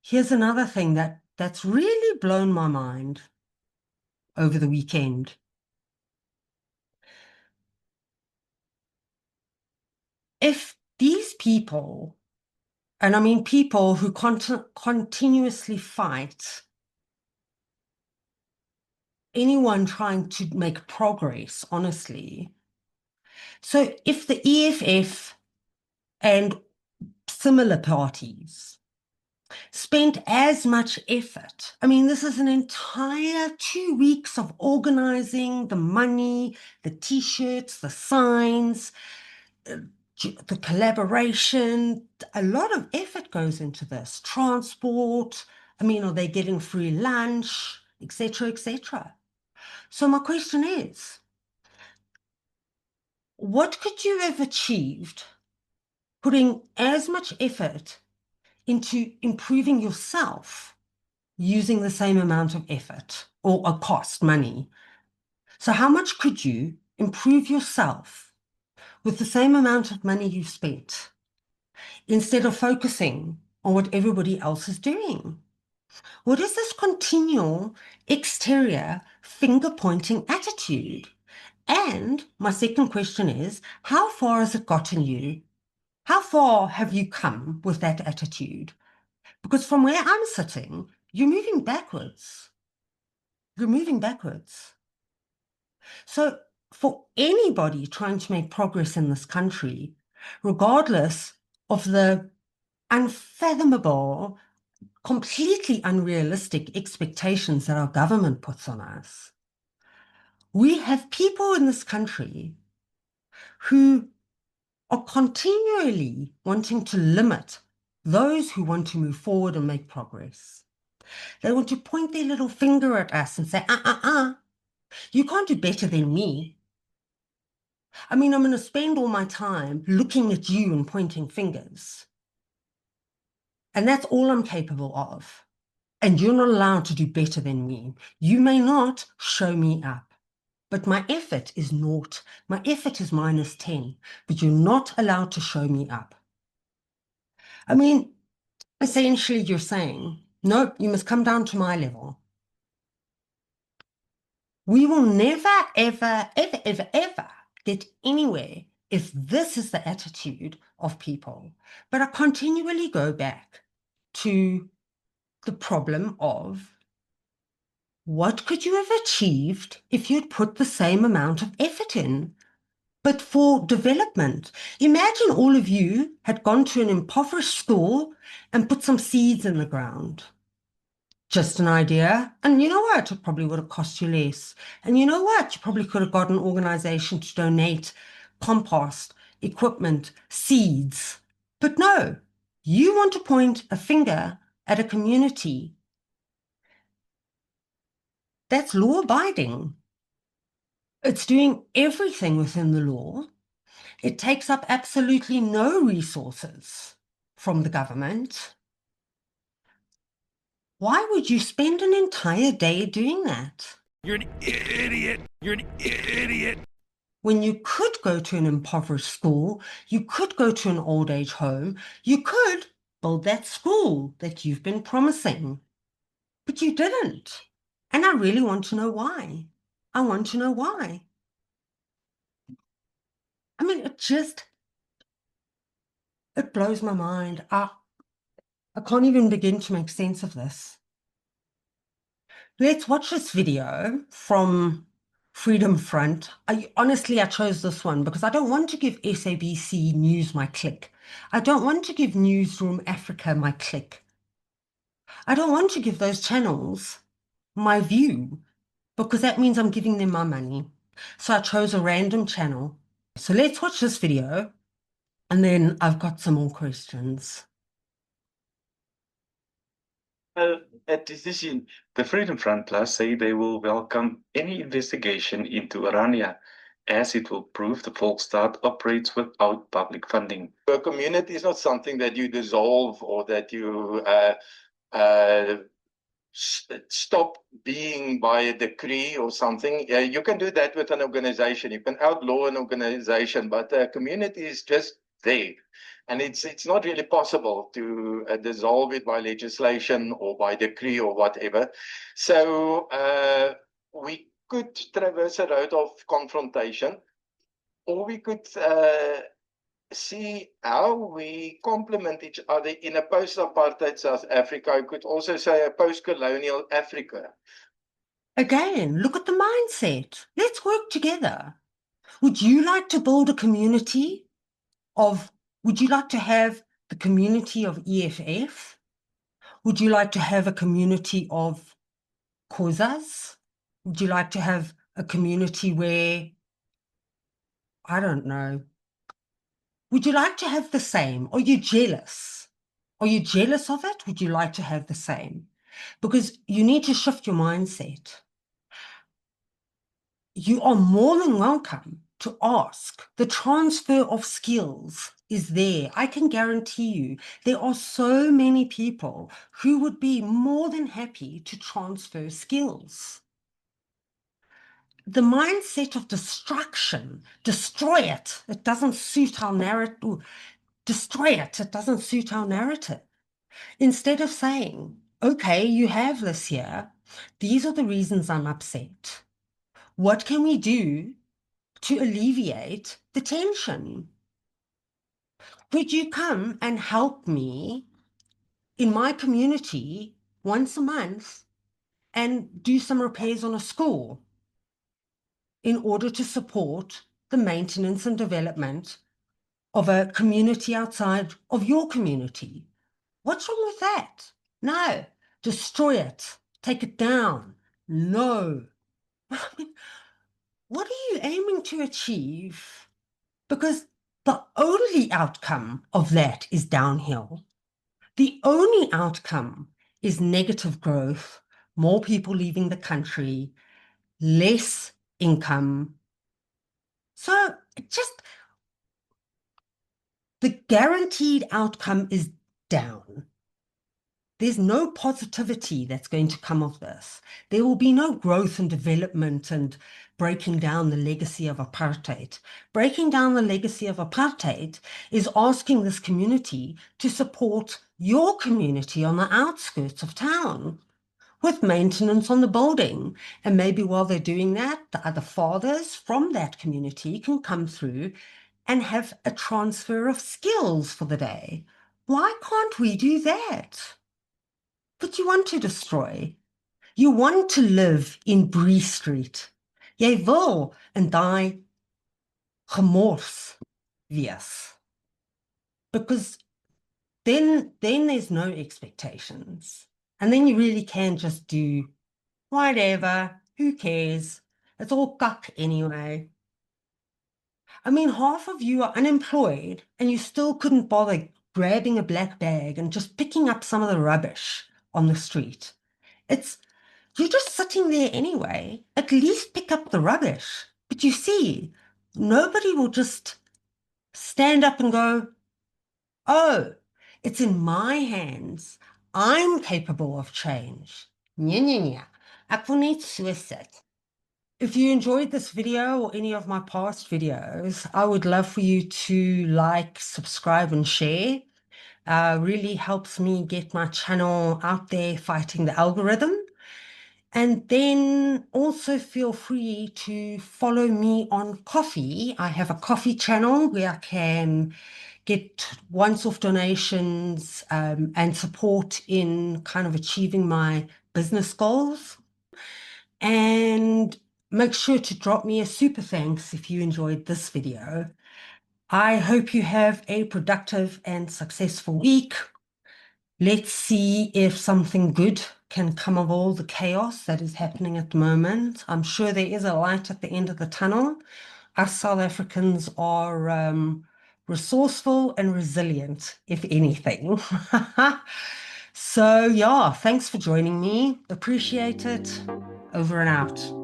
Here's another thing that's really blown my mind over the weekend. If these people, and I mean people who continuously fight anyone trying to make progress, honestly. So if the EFF and similar parties spent as much effort, I mean, this is an entire 2 weeks of organizing the money, the T-shirts, the signs, the collaboration, a lot of effort goes into this. Transport, I mean, are they getting free lunch, etc., etc.? So my question is, what could you have achieved putting as much effort into improving yourself using the same amount of effort or a cost, money? So how much could you improve yourself with the same amount of money you spent instead of focusing on what everybody else is doing? What is this continual exterior finger-pointing attitude? And my second question is, how far has it gotten you? How far have you come with that attitude? Because from where I'm sitting, you're moving backwards. You're moving backwards. So for anybody trying to make progress in this country, regardless of the unfathomable, completely unrealistic expectations that our government puts on us, we have people in this country who are continually wanting to limit those who want to move forward and make progress. They want to point their little finger at us and say, you can't do better than me. I mean, I'm going to spend all my time looking at you and pointing fingers. And that's all I'm capable of. And you're not allowed to do better than me. You may not show me up, but my effort is naught. My effort is -10, but you're not allowed to show me up. I mean, essentially you're saying, nope, you must come down to my level. We will never, ever, ever, ever, ever get anywhere if this is the attitude of people. But I continually go back to the problem of what could you have achieved if you'd put the same amount of effort in, but for development? Imagine all of you had gone to an impoverished school and put some seeds in the ground. Just an idea. And you know what? It probably would have cost you less. And you know what? You probably could have got an organization to donate compost, equipment, seeds. But no, you want to point a finger at a community that's law-abiding. It's doing everything within the law. It takes up absolutely no resources from the government. Why would you spend an entire day doing that? You're an idiot. You're an idiot. When you could go to an impoverished school, you could go to an old age home, you could build that school that you've been promising, but you didn't. And I really want to know why. I want to know why. I mean, it blows my mind. I can't even begin to make sense of this. Let's watch this video from Freedom Front. Honestly, I chose this one because I don't want to give SABC News my click. I don't want to give Newsroom Africa my click. I don't want to give those channels my view because that means I'm giving them my money. So I chose a random channel. So let's watch this video and then I've got some more questions. At decision, the Freedom Front Plus say they will welcome any investigation into Orania, as it will prove the Volksstaat operates without public funding. A community is not something that you dissolve or that you stop being by a decree or something. You can do that with an organization. You can outlaw an organization, but a community is just there. And it's not really possible to dissolve it by legislation or by decree or whatever. So we could traverse a road of confrontation, or we could see how we complement each other in a post-apartheid South Africa. I could also say a post-colonial Africa. Again, look at the mindset. Let's work together. Would you like to build a community would you like to have the community of EFF? Would you like to have a community of Xhosas? Would you like to have a community where, I don't know, would you like to have the same? Are you jealous? Are you jealous of it? Would you like to have the same? Because you need to shift your mindset. You are more than welcome to ask. The transfer of skills is there. I can guarantee you there are so many people who would be more than happy to transfer skills. The mindset of destruction, destroy it. It doesn't suit our narrative. Destroy it. It doesn't suit our narrative. Instead of saying, okay, you have this here. These are the reasons I'm upset. What can we do to alleviate the tension? Could you come and help me in my community once a month and do some repairs on a school in order to support the maintenance and development of a community outside of your community? What's wrong with that? No. Destroy it. Take it down. No. What are you aiming to achieve? Because the only outcome of that is downhill. The only outcome is negative growth, more people leaving the country, less income. So just the guaranteed outcome is down. There's no positivity that's going to come of this. There will be no growth and development and breaking down the legacy of apartheid. Breaking down the legacy of apartheid is asking this community to support your community on the outskirts of town with maintenance on the building. And maybe while they're doing that, the other fathers from that community can come through and have a transfer of skills for the day. Why can't we do that? But you want to destroy. You want to live in Bree Street. Jy wil in daai gemors wees. Because then there's no expectations. And then you really can just do whatever, who cares? It's all cuck anyway. I mean, half of you are unemployed and you still couldn't bother grabbing a black bag and just picking up some of the rubbish on the street. You're just sitting there anyway. At least pick up the rubbish. But you see, nobody will just stand up and go, oh, it's in my hands. I'm capable of change. Nya, nya, nya. Ek wil net so sit. If you enjoyed this video or any of my past videos, I would love for you to like, subscribe, and share. Really helps me get my channel out there fighting the algorithm. And then also feel free to follow me on Coffee. I have a Coffee channel where I can get once-off donations and support in kind of achieving my business goals. And make sure to drop me a super thanks if you enjoyed this video. I hope you have a productive and successful week. Let's see if something good can come of all the chaos that is happening at the moment. I'm sure there is a light at the end of the tunnel. Us South Africans are resourceful and resilient, if anything. So yeah, thanks for joining me. Appreciate it. Over and out.